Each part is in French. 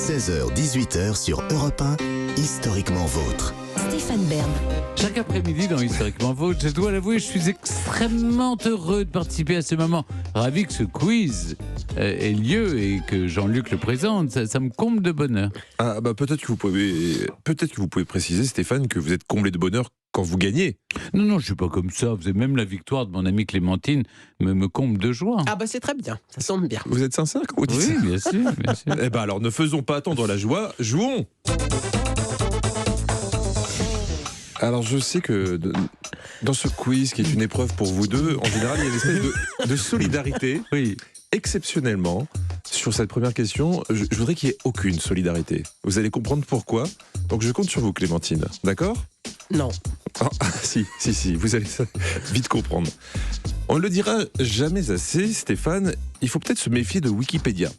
16h-18h sur Europe 1, Historiquement Vôtre. Stéphane Bern. Chaque après-midi dans Historiquement Vôtre, je dois l'avouer, je suis extrêmement heureux de participer à ce moment. Ravi que ce quiz ait lieu et que Jean-Luc le présente, ça me comble de bonheur. Ah bah peut-être que vous pouvez préciser, Stéphane, que vous êtes comblé de bonheur quand vous gagnez. Non, je suis pas comme ça. Vous avez même la victoire de mon amie Clémentine me comble de joie. Ah bah c'est très bien, ça semble bien. Vous êtes sincère quand vous dites ça? Oui, bien sûr. Eh ben alors ne faisons pas attendre la joie, jouons. Alors je sais que dans ce quiz qui est une épreuve pour vous deux, en général il y a une espèce de solidarité. Oui. Exceptionnellement, sur cette première question, je voudrais qu'il n'y ait aucune solidarité. Vous allez comprendre pourquoi. Donc je compte sur vous, Clémentine. D'accord ? Non. Ah, si, vous allez vite comprendre. On ne le dira jamais assez, Stéphane, il faut peut-être se méfier de Wikipédia.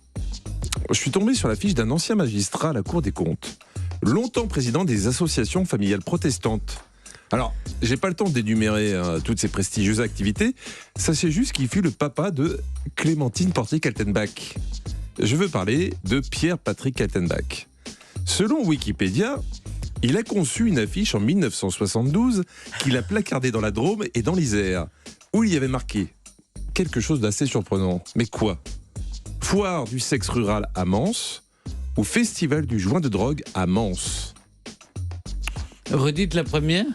Je suis tombé sur la fiche d'un ancien magistrat à la Cour des comptes, longtemps président des associations familiales protestantes. Alors, j'ai pas le temps d'énumérer toutes ces prestigieuses activités. Sachez juste qu'il fut le papa de Clémentine Portier-Kaltenbach. Je veux parler de Pierre-Patrick Kaltenbach. Selon Wikipédia, il a conçu une affiche en 1972 qu'il a placardée dans la Drôme et dans l'Isère, où il y avait marqué quelque chose d'assez surprenant. Mais quoi ? Foire du sexe rural à Mans ou Festival du joint de drogue à Mans ? Redites la première ?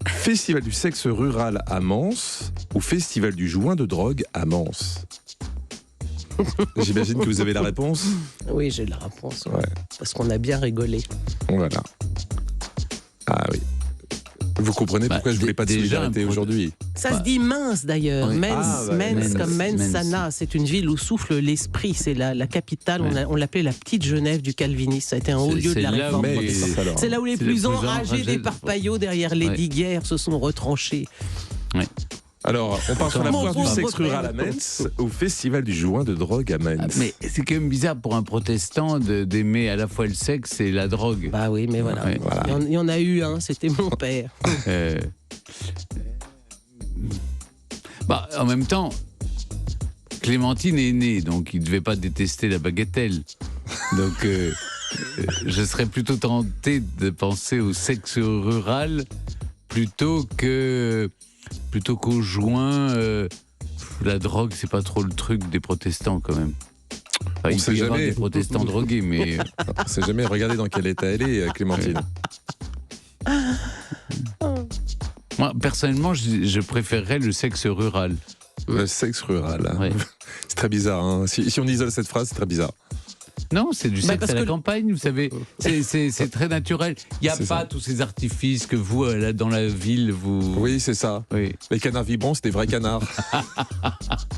Festival du sexe rural à Mans ou Festival du joint de drogue à Mans? J'imagine que vous avez la réponse. Oui, j'ai la réponse. Ouais. Parce qu'on a bien rigolé. Voilà. Ah oui. Vous comprenez pourquoi je voulais pas de solidarité aujourd'hui. Ça se dit mince d'ailleurs. Oui. Mens, Mens, comme Mensana. C'est une ville où souffle l'esprit. C'est la capitale. Ouais. On l'appelait la petite Genève du calvinisme. Ça a été un haut lieu de la là réforme où- protestante. alors. C'est là où les plus enragés des parpaillots derrière les Ouais. diguières se sont retranchés. Alors, on part sur la Mon foire du pauvre sexe père. rural à Metz ou Festival du joint de drogue à Metz. Ah, mais c'est quand même bizarre pour un protestant d'aimer à la fois le sexe et la drogue. Bah oui, mais voilà. Ouais. Voilà. Il y en a eu un, c'était mon père. En même temps, Clémentine est née, donc il ne devait pas détester la bagatelle. Donc je serais plutôt tenté de penser au sexe rural plutôt qu'au joint. La drogue, c'est pas trop le truc des protestants quand même. Enfin, il sait peut y avoir jamais. des protestants drogués, mais On sait jamais regarder dans quel état elle est, Clémentine. moi, personnellement, je préférerais le sexe rural. Le sexe rural. Ouais. C'est très bizarre. Hein. Si on isole cette phrase, c'est très bizarre. Non, c'est du sexe parce à la que- campagne, vous savez, c'est très naturel. Il n'y a C'est pas ça. tous ces artifices que vous, là, dans la ville, vous... Oui, c'est ça. Oui. Les canards vibrants, c'est des vrais canards.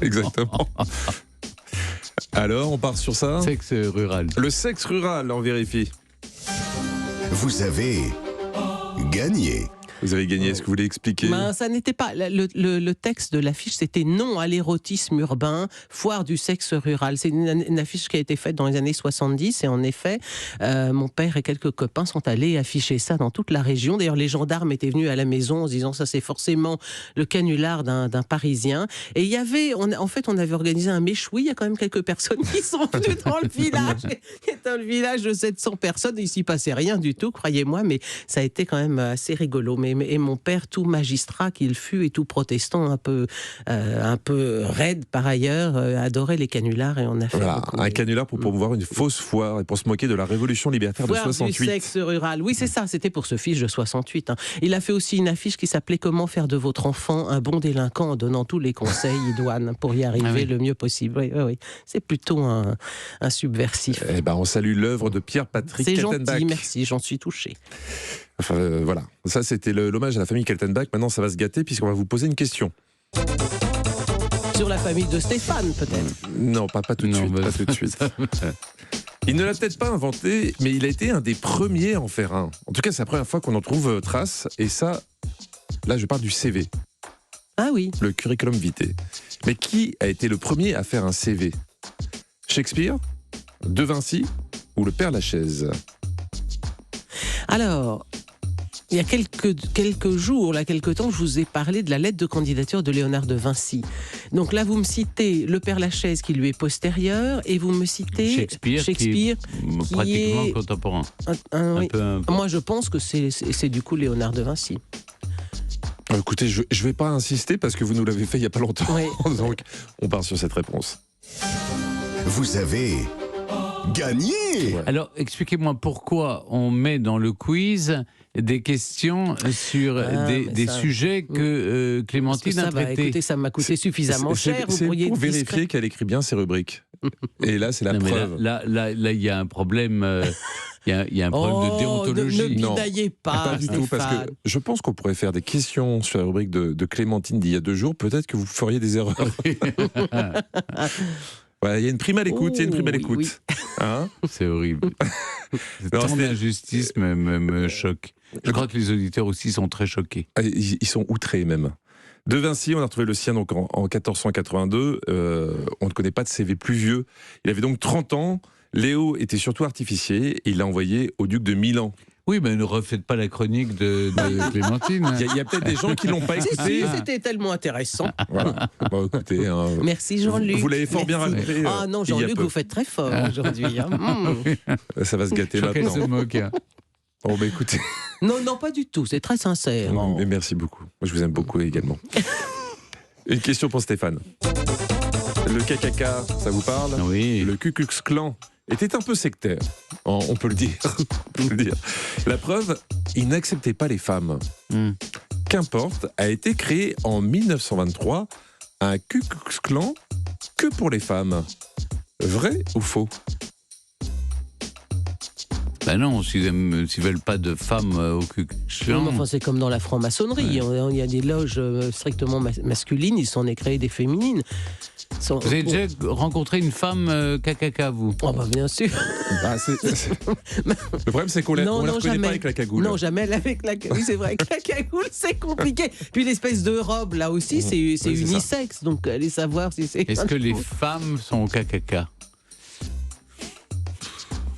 Exactement. Alors, on part sur ça. Sexe rural. Le sexe rural, on vérifie. Vous avez gagné. Vous avez gagné, est-ce que vous voulez expliquer? Ben, ça n'était pas. Le texte de l'affiche, c'était non à l'érotisme urbain, foire du sexe rural. C'est une affiche qui a été faite dans les années 70. Et en effet, mon père et quelques copains sont allés afficher ça dans toute la région. D'ailleurs, les gendarmes étaient venus à la maison en se disant ça, c'est forcément le canular d'un Parisien. Et il y avait, en fait, on avait organisé un méchoui. Il y a quand même quelques personnes qui sont venues dans le village. Qui est un village de 700 personnes. Et il s'y passait rien du tout, croyez-moi. Mais ça a été quand même assez rigolo. Et mon père, tout magistrat qu'il fut et tout protestant un peu raide par ailleurs, adorait les canulars et on a fait Voilà, beaucoup. un canular pour promouvoir une fausse foire et pour se moquer de la révolution libertaire Foire de du 68. sexe rural. Oui, c'est ça, c'était pour ce fiche de 68. Hein. Il a fait aussi une affiche qui s'appelait « Comment faire de votre enfant un bon délinquant en donnant tous les conseils idoines pour y arriver oui. le mieux possible. » Oui. C'est plutôt un subversif. Eh ben, on salue l'œuvre de Pierre-Patrick C'est Kaltenbach. gentil, merci, j'en suis touché. Enfin, voilà, ça c'était l'hommage à la famille Kaltenbach. Maintenant, ça va se gâter puisqu'on va vous poser une question. Sur la famille de Stéphane, peut-être. Non, pas tout de Non, suite. bah, Pas tout de suite. Il ne l'a peut-être pas inventé, mais il a été un des premiers à en faire un. En tout cas, c'est la première fois qu'on en trouve trace. Et ça, là, je parle du CV, Ah oui. le curriculum vitae. Mais qui a été le premier à faire un CV? Shakespeare, De Vinci ou le Père Lachaise? Alors, il y a quelques jours, quelques temps, je vous ai parlé de la lettre de candidature de Léonard de Vinci. Donc là, vous me citez le Père Lachaise qui lui est postérieur, et vous me citez Shakespeare qui est pratiquement est- contemporain. oui. Un peu. Moi, je pense que c'est du coup Léonard de Vinci. Écoutez, je vais pas insister parce que vous nous l'avez fait il y a pas longtemps. Oui. Donc, on part sur cette réponse. Vous avez gagné. Alors, expliquez-moi pourquoi on met dans le quiz des questions sur mais des ça- sujets que Parce que Clémentine ça a va, traités. écoutez, ça m'a coûté suffisamment cher. Vous C'est pourriez pour être discret. vérifier qu'elle écrit bien ses rubriques. Et là, c'est la Non, mais preuve. là, il y a un problème. Il y a un problème de déontologie. Ne Non. binaillez pas, du tout, parce Stéphane. que je pense qu'on pourrait faire des questions sur la rubrique de Clémentine d'il y a 2 jours. Peut-être que vous feriez des erreurs. Voilà, il y a une prime à l'écoute, il y a une prime à Oui, l'écoute. oui. Hein C'est horrible. Non, Tant c'était- d'injustice me choque. Je crois que les auditeurs aussi sont très choqués. Ah, ils sont outrés même. De Vinci, on a retrouvé le sien donc en 1482. On ne connaît pas de CV plus vieux. Il avait donc 30 ans. Léo était surtout artificier et il l'a envoyé au duc de Milan. Oui, mais ne refaites pas la chronique de Clémentine. Il y a peut-être des gens qui l'ont pas Si, écouté. si, c'était tellement intéressant. Voilà. Bon, écoutez, hein, Merci Jean-Luc. vous l'avez fort bien Merci. raconté. Ah non, il y a Jean-Luc, peu. vous faites très fort aujourd'hui. hein. Ça va se gâter Je crois qu'elle se maintenant. moque. Hein. Bon, bah écoutez, Non, non, pas du tout. C'est très sincère. mais merci beaucoup. Moi, je vous aime beaucoup également. Une question pour Stéphane. Le KKK, ça vous parle? Oui. Le Ku Klux Klan était un peu sectaire, on peut le dire. On peut le dire. La preuve, il n'acceptait pas les femmes. Hmm. Qu'importe, a été créé en 1923 un Ku Klux Klan que pour les femmes. Vrai ou faux? Ben non, s'ils veulent pas de femmes au Ku Klux Non, Klan. mais enfin, c'est comme dans la franc-maçonnerie. Il y a des loges strictement masculines, ils s'en est créé des féminines. Vous avez déjà rencontré une femme KKK, vous? Oh, bah, bien sûr. Bah, le problème, c'est qu'on ne la reconnaît jamais. pas avec la cagoule. Non, jamais avec la cagoule. Oui, c'est vrai, avec la cagoule, c'est compliqué. Puis l'espèce de robe, là aussi, c'est Oui, c'est unisexe. Donc, allez savoir si c'est. Est-ce que les femmes sont au KKK?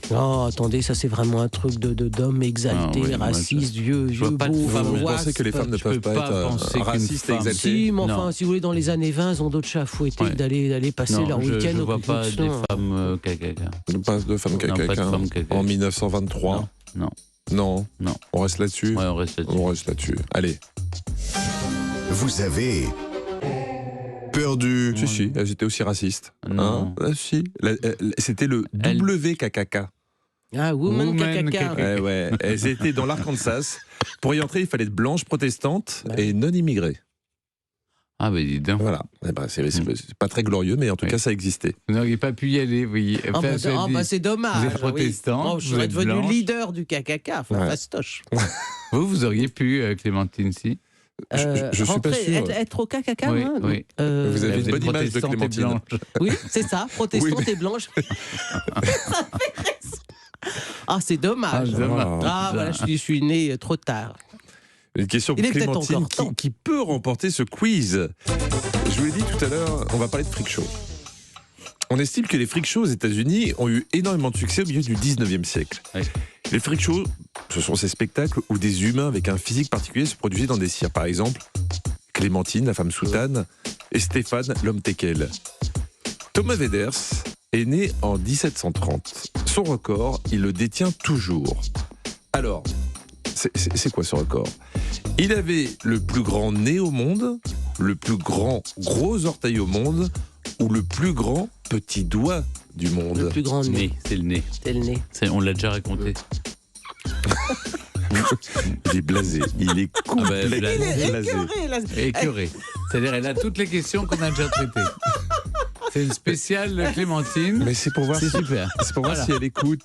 Oh, attendez, ça c'est vraiment un truc d'homme exalté, Ah, oui, moi, raciste, vieux vois pas de beau, femme. Vous wasp. pensez que les femmes ne je peuvent peux pas pas être penser qu'une racistes et femme- exaltées? Si, mais enfin, Non. si vous voulez, dans les années 20, ils ont d'autres chats à fouetter Ouais. d'aller passer Non, leur je week-end au vois Ku pas Klux des Klan. femmes KKK. Pas de femmes Non, pas de KKK femmes KKK. en 1923. Non. Non. Non. On reste là-dessus. Ouais, on reste là-dessus. On reste là-dessus. Allez. Vous avez perdu. Si, elles étaient aussi racistes. Non. Si. C'était le Elles- Ah, Woman Woman KKK. KKK. Ouais. Elles étaient dans l'Arkansas. Pour y entrer, il fallait être blanche, protestante Ouais. et non immigrée. Ah, ben dis donc. Voilà. Eh ben, c'est pas très glorieux, mais en tout Oui. cas, ça existait. Vous n'auriez pas pu y aller, vous voyez. Ah, bah, Enfin, ah, bah, c'est dommage. vous êtes protestante, Oui. Oh, vous je serais êtes devenu blanche. leader du KKK. Enfin, Ouais. fastoche. vous auriez pu, Clémentine, si. Je suis pas rentrer, sûr. être au KKK, Oui, hein. oui. Vous avez Vous une êtes bonne image de protestante et Clémentine. blanche. Oui, c'est ça, protestante Oui, mais- et blanche. Ça fait raison. Ah, c'est dommage. Ah, dommage. Ah, voilà, je suis né trop tard. Une question pour Il est peut-être Clémentine encore temps. qui peut remporter ce quiz. Je vous l'ai dit tout à l'heure, on va parler de freak show. On estime que les freak shows aux États-Unis ont eu énormément de succès au milieu du 19e siècle. Oui. Les freak shows, ce sont ces spectacles où des humains avec un physique particulier se produisaient dans des cirques. Par exemple, Clémentine, la femme soutane, et Stéphane, l'homme teckel. Thomas Veders est né en 1730. Son record, il le détient toujours. Alors, c'est quoi ce record? Il avait le plus grand nez au monde, le plus grand gros orteil au monde, ou le plus grand petit doigt du Le monde. plus grand nez. Nez, c'est le nez. C'est le nez. On l'a déjà raconté. Il est blasé, il est complètement blasé. Il est blasé. écœuré, là. Écœuré. C'est-à-dire, elle a toutes les questions qu'on a déjà traitées. C'est une spéciale Clémentine. Mais c'est pour voir, C'est super. c'est pour voir Voilà. si elle écoute.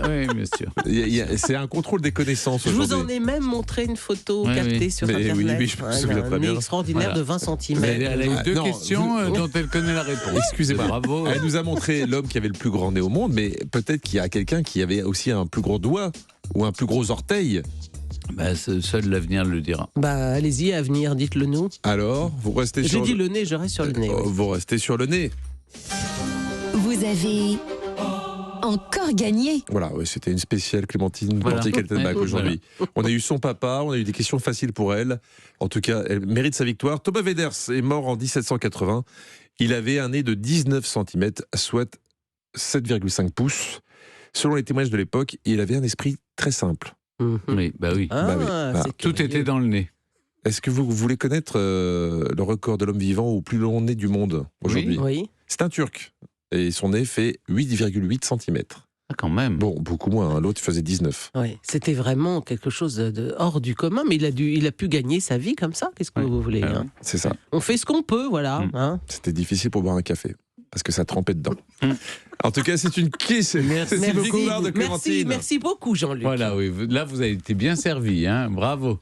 Oui, bien sûr. C'est un contrôle des connaissances Je vous aujourd'hui. en ai même montré une photo Oui, captée oui. sur Mais Internet. oui, oui, je me souviens très Un nez bien. extraordinaire Voilà. de 20 cm. Mais elle a eu deux non, questions vous- dont elle connaît la réponse. Excusez-moi. Bravo. Elle nous a montré l'homme qui avait le plus grand nez au monde, mais peut-être qu'il y a quelqu'un qui avait aussi un plus gros doigt ou un plus gros orteil. Seul l'avenir le dira. Bah, allez-y, à venir, dites-le nous. Alors, vous restez J'ai sur dit le nez, je reste sur le nez. oui. Vous restez sur le nez. Vous avez encore gagné. Voilà, ouais, c'était une spéciale Clémentine Voilà. Portier-Kaltenbach Ouais, aujourd'hui. On a eu son papa, on a eu des questions faciles pour elle. En tout cas, elle mérite sa victoire. Thomas Weders est mort en 1780. Il avait un nez de 19 cm, soit 7,5 pouces. Selon les témoignages de l'époque, il avait un esprit très simple. Mhm. Oui, bah oui. Ah, Bah oui. Bah, c'est Tout curieux. était dans le nez. Est-ce que vous voulez connaître le record de l'homme vivant au plus long nez du monde aujourd'hui? Oui. C'est un Turc. Et son nez fait 8,8 cm. Ah, quand même. Bon, beaucoup moins. Hein. L'autre faisait 19. Oui, c'était vraiment quelque chose de hors du commun, mais il a pu gagner sa vie comme ça. Qu'est-ce que Ouais. vous voulez Ah hein C'est ça. On fait ce qu'on peut, voilà. Mm. Hein. C'était difficile pour boire un café. Parce que ça trempait dedans. Mm. En tout cas, c'est une victoire de Clémentine. Merci beaucoup, Jean-Luc. Voilà, oui. Là, vous avez été bien servi, hein. Bravo.